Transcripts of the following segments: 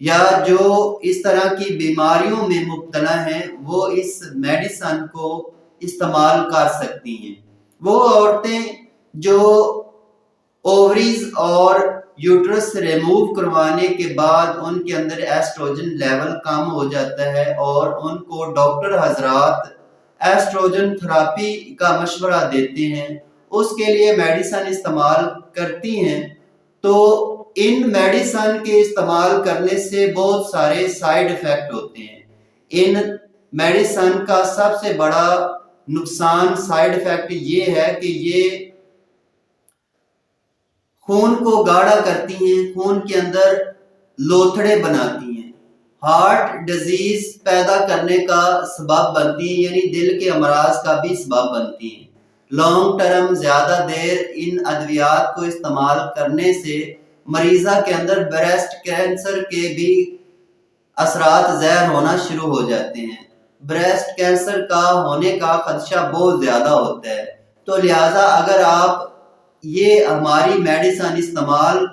یا جو اس طرح کی بیماریوں میں مبتلا ہیں وہ اس میڈیسن کو استعمال کر سکتی ہیں۔ وہ عورتیں جو اووریز اور یوٹرس ریموو کروانے کے بعد ان کے اندر ایسٹروجن لیول کم ہو جاتا ہے اور ان کو ڈاکٹر حضرات ایسٹروجن تھراپی کا مشورہ دیتے ہیں، اس کے لیے میڈیسن استعمال کرتی ہیں، تو ان میڈیسن کے استعمال کرنے سے بہت سارے سائیڈ ایفیکٹ ہوتے ہیں۔ ان میڈیسن کا سب سے بڑا نقصان سائیڈ ایفیکٹ یہ ہے کہ یہ خون کو گاڑھا کرتی ہیں، خون کے اندر لوتھڑے بناتی ہیں، ہارٹ ڈیزیز پیدا کرنے کا سبب بنتی ہیں، یعنی دل کے امراض کا بھی سبب بنتی ہیں۔ لانگ ٹرم زیادہ دیر ان ادویات کو استعمال کرنے سے مریضہ کے اندر بریسٹ کینسر کے بھی اثرات ظاہر ہونا شروع ہو جاتے ہیں۔ بریسٹ کینسر کا ہونے کا خدشہ بہت زیادہ ہوتا ہے، تو لہٰذا اگر آپ یہ ہماری میڈیسن استعمال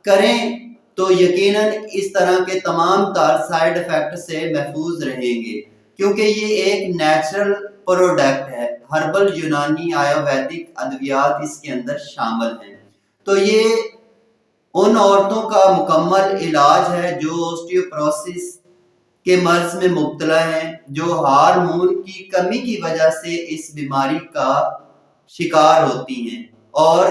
کریں تو یقیناً اس طرح کے تمام تر سائیڈ ایفیکٹ سے محفوظ رہیں گے، کیونکہ یہ ایک نیچرل پروڈکٹ ہے۔ ہربل یونانی آیورویدک ادویات اس کے اندر شامل ہیں، تو یہ ان عورتوں کا مکمل علاج ہے جو اوسٹیوپروسس کے مرض میں مبتلا ہیں، جو ہارمون کی کمی کی وجہ سے اس بیماری کا شکار ہوتی ہیں، اور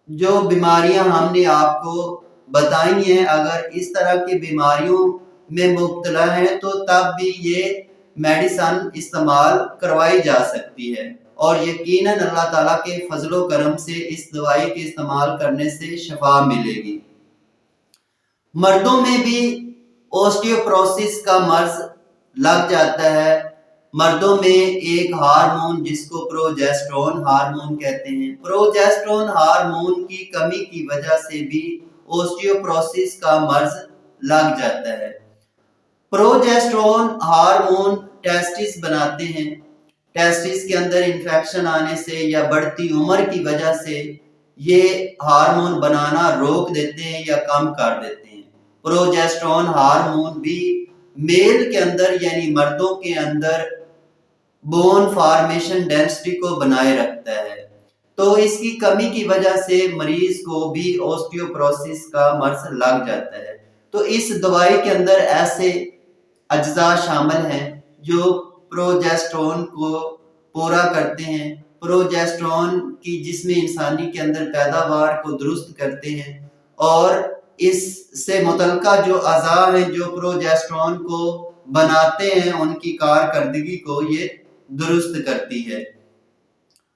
جو بیماریاں ہم نے آپ کو بتائی ہیں اگر اس طرح کی بیماریوں میں مبتلا ہیں تو تب بھی یہ میڈیسن استعمال کروائی جا سکتی ہے، اور یقیناً اللہ تعالیٰ کے فضل و کرم سے اس دوائی کے استعمال کرنے سے شفا ملے گی۔ مردوں میں بھی اوسٹیوپروسس کا مرض لگ جاتا ہے۔ مردوں میں ایک ہارمون جس کو پروجیسٹرون ہارمون کہتے ہیں، پروجیسٹرون ہارمون کی کمی کی وجہ سے بھی اوسٹیوپروسس کا مرض لگ جاتا ہے۔ پروجیسٹرون ہارمون ٹیسٹس بناتے ہیں، ٹیسٹس کے اندر انفیکشن آنے سے یا بڑھتی عمر کی وجہ سے یہ ہارمون بنانا روک دیتے ہیں یا کم کر دیتے ہیں۔ پروجیسٹرون ہارمون بھی میل کے اندر یعنی مردوں کے اندر بون فارمیشن ڈینسٹی کو بنائے رکھتا ہے، تو اس کی کمی کی وجہ سے مریض کو بھی اوسٹیوپروسس کا مرض لگ جاتا ہے۔ تو اس دوائی کے اندر ایسے اجزاء شامل ہیں جو پروجیسٹرون کو پورا کرتے ہیں، پروجیسٹرون کی جسم انسانی کے اندر پیداوار کو درست کرتے ہیں، اور اس سے متعلقہ جو اعضاء ہیں جو پروجیسٹرون کو بناتے ہیں ان کی کارکردگی کو یہ درست کرتی ہے۔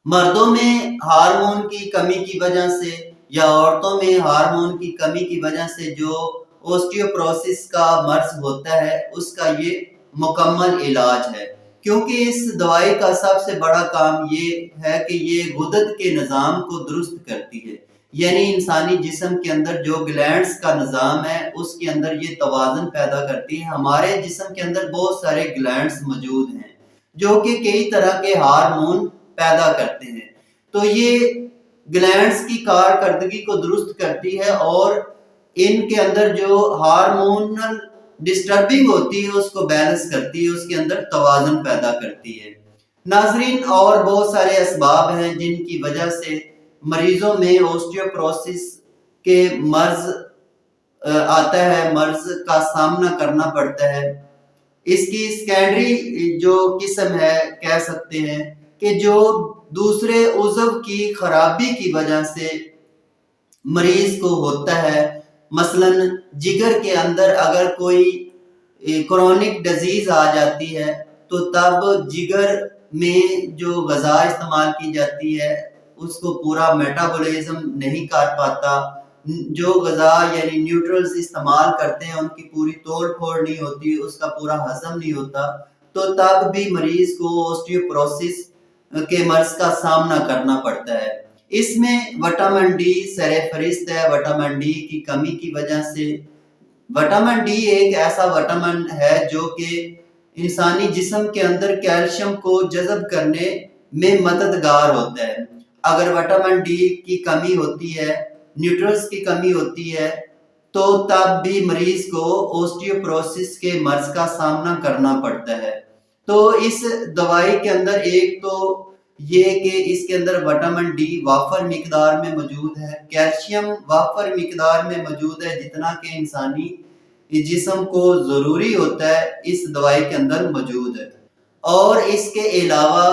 مردوں میں ہارمون کی کمی کی وجہ سے یا عورتوں میں ہارمون کی کمی کی وجہ سے جو اوسٹیوپروسس کا مرض ہوتا ہے اس کا یہ مکمل علاج ہے، کیونکہ اس دوائی کا سب سے بڑا کام یہ ہے کہ یہ غدد کے نظام کو درست کرتی ہے، یعنی انسانی جسم کے اندر جو گلینڈز کا نظام ہے اس کے اندر یہ توازن پیدا کرتی ہے۔ ہمارے جسم کے اندر بہت سارے گلینڈز موجود ہیں جو کہ کئی طرح کے ہارمون پیدا کرتے ہیں، تو یہ گلینڈز کی کارکردگی کو درست کرتی ہے اور ان کے اندر جو ہارمونل ڈسٹربنگ ہوتی ہے اس کو بیلنس کرتی ہے، اس کے اندر توازن پیدا کرتی ہے۔ ناظرین، اور بہت سارے اسباب ہیں جن کی وجہ سے مریضوں میں اوسٹیوپروسس کے مرض آتا ہے، مرض کا سامنا کرنا پڑتا ہے۔ اس کی سیکنڈری جو قسم ہے کہہ سکتے ہیں کہ جو دوسرے عضو کی خرابی کی وجہ سے مریض کو ہوتا ہے، مثلا جگر کے اندر اگر کوئی کرونک ڈیزیز آ جاتی ہے تو تب جگر میں جو غذا استعمال کی جاتی ہے اس کو پورا میٹابولزم نہیں کر پاتا، جو غذا یعنی نیوٹرلز استعمال کرتے ہیں ان کی پوری توڑ پھوڑ نہیں ہوتی، اس کا پورا ہضم نہیں ہوتا، تو تب بھی مریض کو اوسٹیوپروسس کے مرض کا سامنا کرنا پڑتا ہے۔ اس میں وٹامن ڈی سر فہرست ہے۔ وٹامن ڈی کی کمی کی وجہ سے، وٹامن ڈی ایک ایسا وٹامن ہے جو کہ انسانی جسم کے اندر کیلشیم کو جذب کرنے میں مددگار ہوتا ہے۔ اگر وٹامن ڈی کی کمی ہوتی ہے، نیوٹرلز کی کمی ہوتی ہے تو تب بھی مریض کو اوسٹیوپروسس کے مرض کا سامنا کرنا پڑتا ہے۔ تو اس دوائی کے اندر ایک تو یہ کہ اس کے اندر وٹامن ڈی وافر مقدار میں موجود ہے، کیلشیم وافر مقدار میں موجود ہے، جتنا کہ انسانی جسم کو ضروری ہوتا ہے اس دوائی کے اندر موجود ہے۔ اور اس کے علاوہ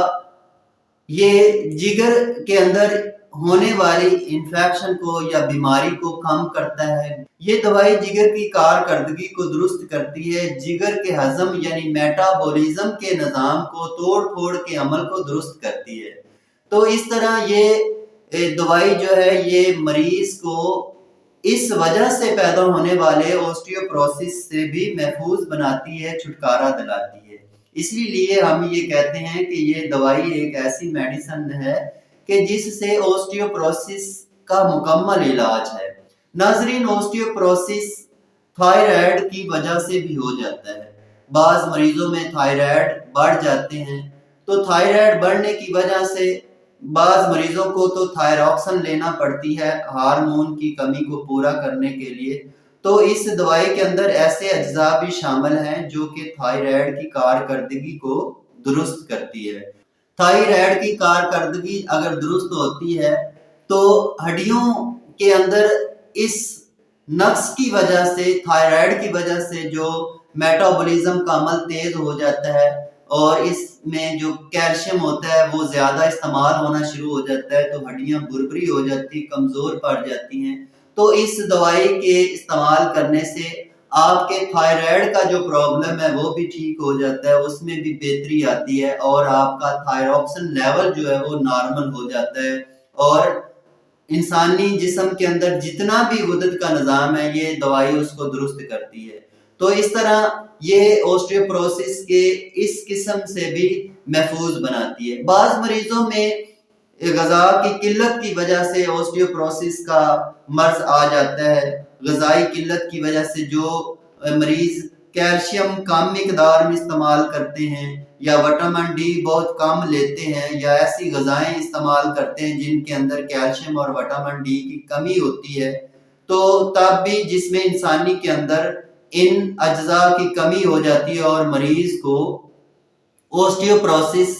یہ جگر کے اندر ہونے والی انفیکشن کو یا بیماری کو کم کرتا ہے۔ یہ دوائی جگر کی کارکردگی کو درست کرتی ہے، جگر کے ہضم یعنی میٹابولزم کے نظام کو توڑ پھوڑ کے عمل کو درست کرتی ہے۔ تو اس طرح یہ دوائی جو ہے یہ مریض کو اس وجہ سے پیدا ہونے والے اوسٹیوپروسس سے بھی محفوظ بناتی ہے، چھٹکارا دلاتی ہے۔ اس لیے ہم یہ کہتے ہیں کہ یہ دوائی ایک ایسی میڈیسن ہے کہ جس سے اوسٹیوپروسس کا مکمل علاج ہے۔ ناظرین، اوسٹیوپروسس تھائرائیڈ کی وجہ سے بھی ہو جاتا ہے۔ بعض مریضوں میں تھائرائیڈ بڑھ جاتے ہیں، تو تھائرائیڈ بڑھنے کی وجہ سے بعض مریضوں کو تو تھائراکسن لینا پڑتی ہے ہارمون کی کمی کو پورا کرنے کے لیے۔ تو اس دوائی کے اندر ایسے اجزاء بھی شامل ہیں جو کہ تھائرائیڈ کی کارکردگی کو درست کرتی ہے۔ تھائرائیڈ کی کارکردگی اگر درست ہوتی ہے تو ہڈیوں کے اندر اس نقص کی وجہ سے، تھائرائیڈ کی وجہ سے جو میٹابولزم کا عمل تیز ہو جاتا ہے اور اس میں جو کیلشیم ہوتا ہے وہ زیادہ استعمال ہونا شروع ہو جاتا ہے، تو ہڈیاں بربری ہو جاتی، کمزور پڑ جاتی ہیں۔ تو اس دوائی کے استعمال کرنے سے آپ کے تھائرائیڈ کا جو پرابلم ہے وہ بھی ٹھیک ہو جاتا ہے، اس میں بھی بہتری آتی ہے اور آپ کا تھائراکسن لیول جو ہے وہ نارمل ہو جاتا ہے، اور انسانی جسم کے اندر جتنا بھی غدد کا نظام ہے یہ دوائی اس کو درست کرتی ہے۔ تو اس طرح یہ اوسٹیوپروسس کے اس قسم سے بھی محفوظ بناتی ہے۔ بعض مریضوں میں غذا کی قلت کی وجہ سے اوسٹیوپروسس کا مرض آ جاتا ہے۔ غذائی قلت کی وجہ سے جو مریض کیلشیم کم مقدار میں استعمال کرتے ہیں یا وٹامن ڈی بہت کم لیتے ہیں یا ایسی غذائیں استعمال کرتے ہیں جن کے اندر کیلشیم اور وٹامن ڈی کی کمی ہوتی ہے، تو تب بھی جسم انسانی کے اندر ان اجزاء کی کمی ہو جاتی ہے اور مریض کو اوسٹیوپروسس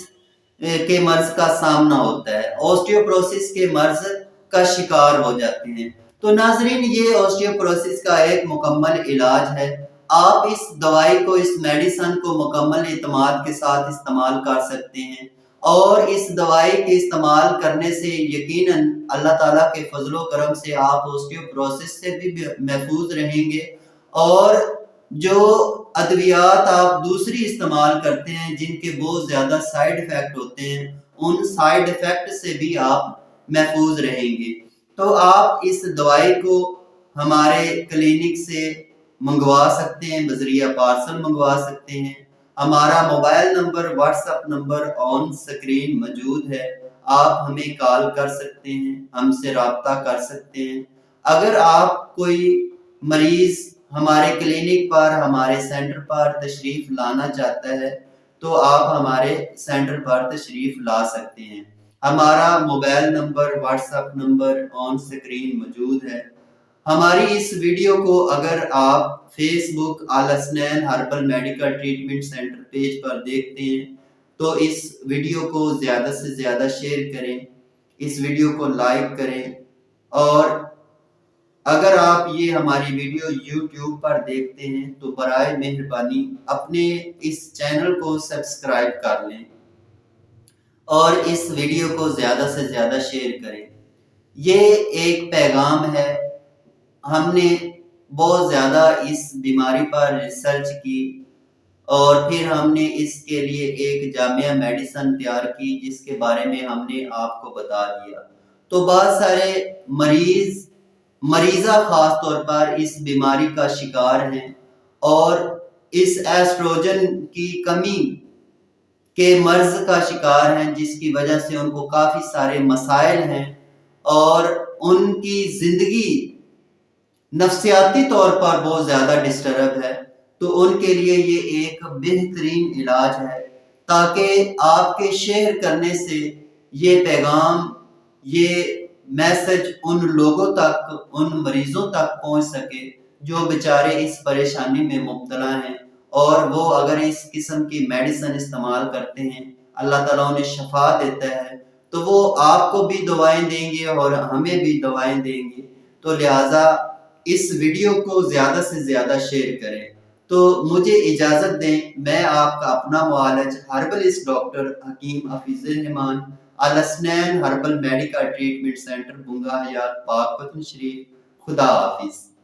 کے مرض کا سامنا ہوتا ہے، اوسٹیوپروسس کے مرض کا شکار ہو جاتے ہیں۔ تو ناظرین، یہ اوسٹیوپروسس کا ایک مکمل علاج ہے۔ آپ اس دوائی کو، اس میڈیسن کو مکمل اعتماد کے ساتھ استعمال کر سکتے ہیں، اور اس دوائی کے استعمال کرنے سے یقیناً اللہ تعالیٰ کے فضل و کرم سے آپ اوسٹیوپروسس سے بھی محفوظ رہیں گے، اور جو ادویات آپ دوسری استعمال کرتے ہیں جن کے بہت زیادہ سائیڈ ایفیکٹ ہوتے ہیں، ان سائیڈ ایفیکٹ سے بھی آپ محفوظ رہیں گے۔ تو آپ اس دوائی کو ہمارے کلینک سے منگوا سکتے ہیں، بذریعہ پارسل منگوا سکتے ہیں۔ ہمارا mobile number, WhatsApp number on screen موجود ہے، آپ ہمیں کال کر سکتے ہیں، ہم سے رابطہ کر سکتے ہیں۔ اگر آپ کوئی مریض ہمارے کلینک پر، ہمارے سینٹر پر تشریف لانا چاہتا ہے تو آپ ہمارے سینٹر پر تشریف لا سکتے ہیں۔ ہمارا mobile number, WhatsApp number on screen موجود ہے۔ ہماری اس ویڈیو کو اگر آپ Facebook Alhasnain herbal medical treatment centre page پر دیکھتے ہیں تو اس ویڈیو کو زیادہ سے زیادہ شیئر کریں، اس ویڈیو کو لائک کریں، اور اگر آپ یہ ہماری ویڈیو یوٹیوب پر دیکھتے ہیں تو برائے مہربانی اپنے اس چینل کو سبسکرائب کر لیں اور اس ویڈیو کو زیادہ سے زیادہ شیئر کریں۔ یہ ایک پیغام ہے، ہم نے بہت زیادہ اس بیماری پر ریسرچ کی اور پھر ہم نے اس کے لیے ایک جامع میڈیسن تیار کی جس کے بارے میں ہم نے آپ کو بتا دیا۔ تو بہت سارے مریضہ خاص طور پر اس بیماری کا شکار ہیں اور اس ایسٹروجن کی کمی کے مرض کا شکار ہیں، جس کی وجہ سے ان کو کافی سارے مسائل ہیں اور ان کی زندگی نفسیاتی طور پر بہت زیادہ ڈسٹرب ہے۔ تو ان کے لیے یہ ایک بہترین علاج ہے تاکہ آپ کے شیئر کرنے سے یہ پیغام، یہ میسج ان لوگوں تک، ان مریضوں تک پہنچ سکے جو بیچارے اس پریشانی میں مبتلا ہیں اور وہ اگر اس قسم کی میڈیسن استعمال کرتے ہیں اللہ تعالیٰ انہیں شفا دیتا ہے تو وہ آپ کو بھی دعائیں دیں گے اور ہمیں بھی دعائیں دیں گے. تو لہٰذا اس ویڈیو کو زیادہ سے زیادہ شیئر کریں. تو مجھے اجازت دیں، میں آپ کا اپنا معالج ہربلسٹ ڈاکٹر حکیم حفیظ الرحمان، الاسنین herbal medical treatment centre Banga حیات، پاک وطن شریف. خدا حافظ.